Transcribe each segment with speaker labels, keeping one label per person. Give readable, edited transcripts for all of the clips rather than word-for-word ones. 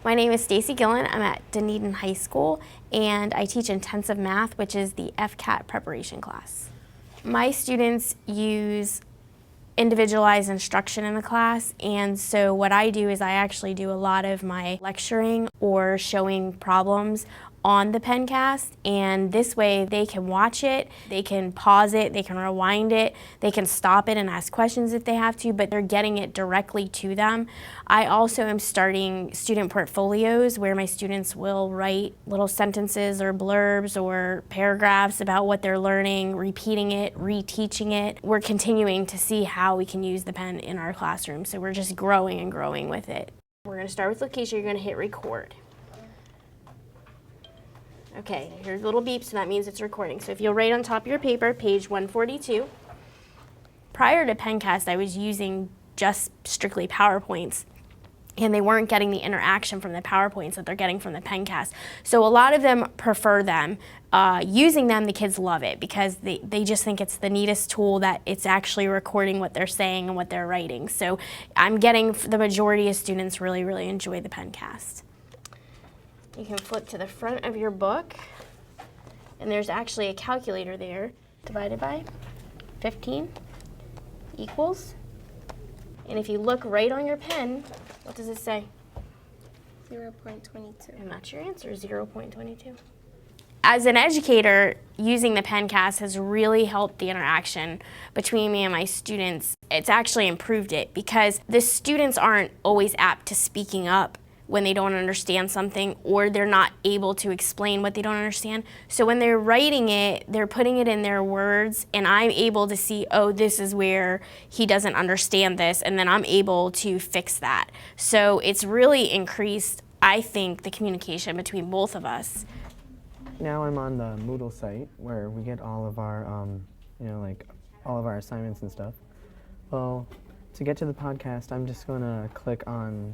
Speaker 1: My name is Staci Gillen. I'm at Dunedin High School, and I teach intensive math, which is the FCAT preparation class. My students use individualized instruction in the class, and so what I do is I actually do a lot of my lecturing or showing problems on the pencast, and this way they can watch it, they can pause it, they can rewind it, they can stop it and ask questions if they have to, but they're getting it directly to them. I also am starting student portfolios where my students will write little sentences or blurbs or paragraphs about what they're learning, repeating it, reteaching it. We're continuing to see how we can use the pen in our classroom, so we're just growing and growing with it. We're going to start with location. You're going to hit record. Okay, here's a little beep, so that means it's recording. So if you'll write on top of your paper, page 142. Prior to Pencast, I was using just strictly PowerPoints, and they weren't getting the interaction from the PowerPoints that they're getting from the Pencast. So a lot of them prefer them. Using them, the kids love it because they just think it's the neatest tool that it's actually recording what they're saying and what they're writing. So I'm getting the majority of students really, really enjoy the Pencast. You can flip to the front of your book, and there's actually a calculator there. Divided by 15 equals, and if you look right on your pen, what does it say?
Speaker 2: 0.22.
Speaker 1: And that's your answer, 0.22. As an educator, using the Pencast has really helped the interaction between me and my students. It's actually improved it because the students aren't always apt to speaking up when they don't understand something, or they're not able to explain what they don't understand. So when they're writing it, they're putting it in their words, and I'm able to see, oh, this is where he doesn't understand this, and then I'm able to fix that. So it's really increased, I think, the communication between both of us.
Speaker 3: Now I'm on the Moodle site where we get all of our, all of our assignments and stuff. Well, to get to the podcast, I'm just gonna click on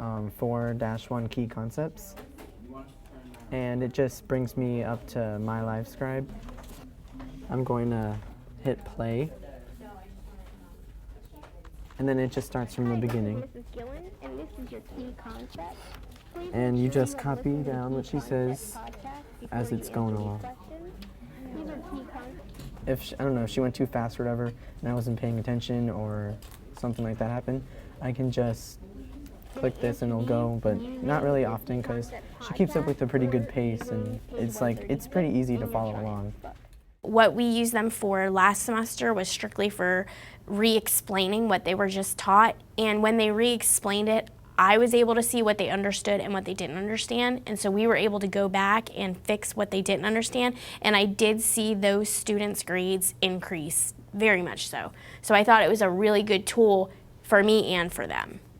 Speaker 3: 4-1 key concepts, and it just brings me up to my Livescribe. I'm going to hit play, and then it just starts from the beginning.
Speaker 2: Mrs. Gillen, and this is your key concept.
Speaker 3: And you just copy down what she says as it's going along. If I don't know, if she went too fast or whatever, and I wasn't paying attention or something like that happened, I can just click this and it'll go, but not really often because she keeps up with a pretty good pace, and it's pretty easy to follow along.
Speaker 1: What we used them for last semester was strictly for re-explaining what they were just taught, and when they re-explained it, I was able to see what they understood and what they didn't understand, and so we were able to go back and fix what they didn't understand, and I did see those students' grades increase very much so. So I thought it was a really good tool for me and for them.